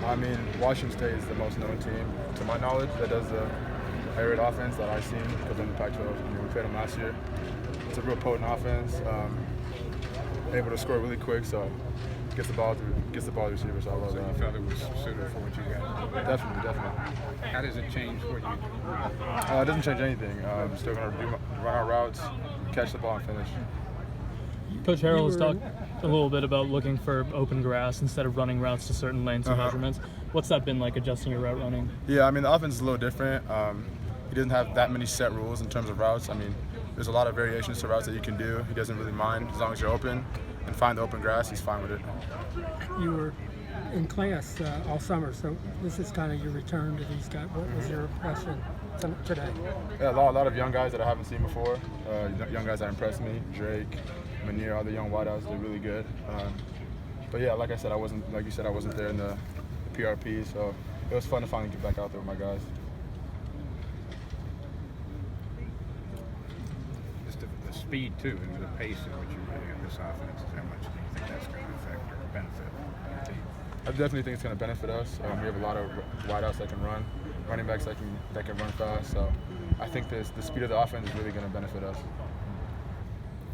I mean, Washington State is the most known team, to my knowledge, that does the air raid offense that I've seen because in the Pac-12, we played them last year. It's a real potent offense, able to score really quick, so gets the ball to the receiver. So I love So that. you felt it was suited for what you got? Definitely. How does it change what you? It doesn't change anything. Still gonna run our routes, catch the ball, and finish. Coach Harrell has talked a little bit about looking for open grass instead of running routes to certain lanes and measurements. What's that been like, adjusting your route running? Yeah, I mean, the offense is a little different. He doesn't have that many set rules in terms of routes. I mean, there's a lot of variations to routes that you can do. He doesn't really mind as long as you're open and find the open grass. He's fine with it. You were in class all summer, so this is kind of your return to these guys. What was your impression today? Yeah, a lot of young guys that I haven't seen before. Young guys that impressed me. Drake, Manir, all the young wideouts, they're really good. But yeah, like I said, I wasn't there in the PRP, so it was fun to finally get back out there with my guys. Just the speed too, and the pace at which you're running on this offense. How much do you think that's going to affect or benefit the team? I definitely think it's going to benefit us. We have a lot of wideouts that can run, running backs that can run fast. So I think the speed of the offense is really going to benefit us.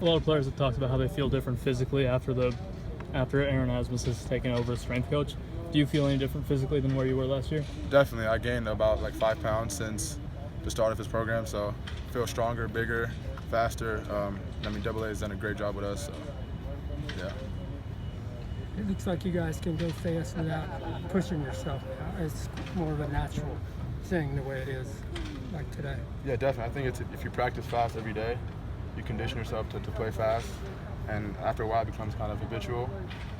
A lot of players have talked about how they feel different physically after Aaron Asmus has taken over as strength coach. Do you feel any different physically than where you were last year? Definitely. I gained about 5 pounds since the start of his program, so I feel stronger, bigger, faster. I mean, AA has done a great job with us, so yeah. It looks like you guys can go fast without pushing yourself. It's more of a natural thing the way it is, like today. Yeah, definitely. I think it's if you practice fast every day, you condition yourself to play fast, and after a while it becomes kind of habitual.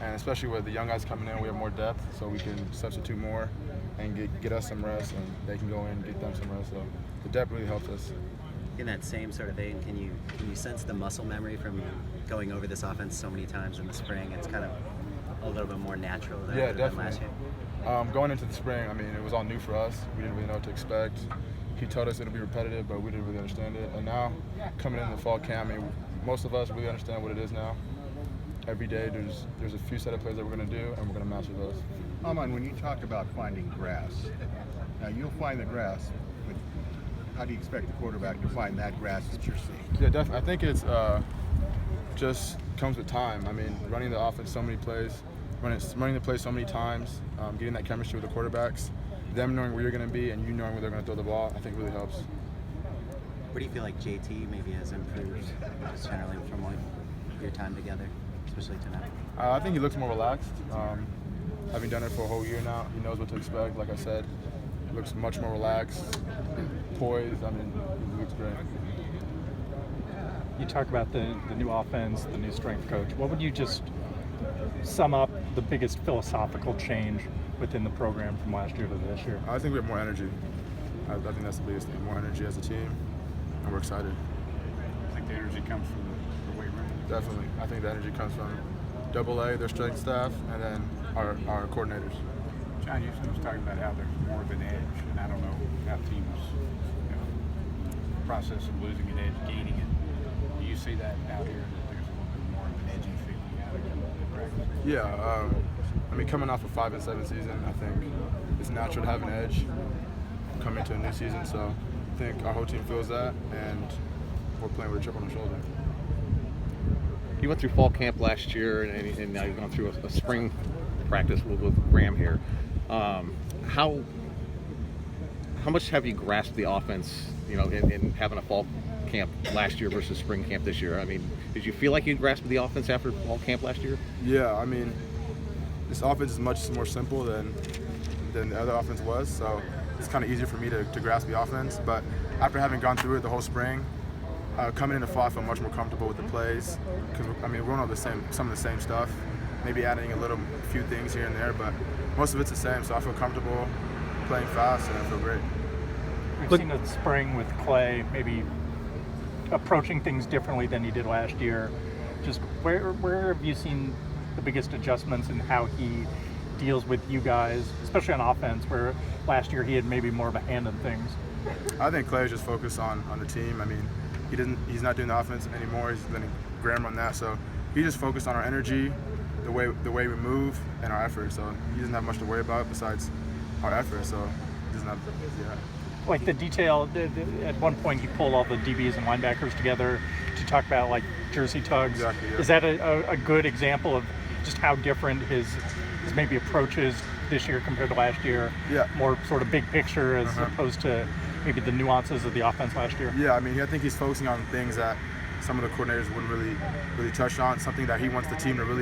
And especially with the young guys coming in, we have more depth, so we can substitute more and get us some rest, and they can go in and get them some rest. So the depth really helps us. In that same sort of vein, can you sense the muscle memory from going over this offense so many times in the spring? It's kind of a little bit more natural than, than last year. Going into the spring, I mean, it was all new for us. We didn't really know what to expect. He told us it'll be repetitive, but we didn't really understand it. And now, coming into the fall camp, I mean, most of us really understand what it is now. Every day, there's a few set of plays that we're going to do, and we're going to master those. Amon, when you talk about finding grass, now you'll find the grass, but how do you expect the quarterback to find that grass that you're seeing? Yeah, definitely. I think it's just comes with time. I mean, running the offense so many plays, running the play so many times, getting that chemistry with the quarterbacks, them knowing where you're going to be and you knowing where they're going to throw the ball, I think really helps. Where do you feel like JT maybe has improved just generally from your time together, especially tonight? I think he looks more relaxed. Having done it for a whole year now, he knows what to expect. Like I said, he looks much more relaxed, poised. I mean, he looks great. You talk about the new offense, the new strength coach. What would you just sum up the biggest philosophical change within the program from last year to this year? I think we have more energy. I think that's the biggest thing, more energy as a team, and we're excited. I think the energy comes from the weight room. Definitely. I think the energy comes from AA, their strength staff, and then our coordinators. John Houston was talking about how there's more of an edge, and I don't know how teams, process of losing an edge, gaining it. Do you see that out here, that there's a little bit more of an edgy feeling out here in practice? Yeah, I mean, coming off a 5-7 season, I think it's natural to have an edge coming into a new season. So I think our whole team feels that, and we're playing with a chip on our shoulder. You went through fall camp last year, and now you've gone through a spring practice with Graham here. How much have you grasped the offense, in having a fall camp last year versus spring camp this year? I mean, did you feel like you grasped the offense after fall camp last year? Yeah, I mean, this offense is much more simple than the other offense was, so it's kind of easier for me to grasp the offense. But after having gone through it the whole spring, coming into fall, I feel much more comfortable with the plays because we're on some of the same stuff. Maybe adding a few things here and there, but most of it's the same. So I feel comfortable playing fast, and I feel great. We've seen the spring with Clay maybe approaching things differently than he did last year. Just where have you seen the biggest adjustments in how he deals with you guys, especially on offense, where last year he had maybe more of a hand in things? I think Clay is just focused on the team. I mean, he's not doing the offense anymore. He's letting Graham run that. So he just focused on our energy, the way we move and our effort. So he doesn't have much to worry about besides our effort. So he doesn't have Like the detail, at one point he pulled all the DBs and linebackers together to talk about like jersey tugs. Exactly, yeah. Is that a good example of just how different his maybe approaches this year compared to last year? Yeah. More sort of big picture as opposed to maybe the nuances of the offense last year? Yeah, I mean, I think he's focusing on things that some of the coordinators wouldn't really touch on, something that he wants the team to really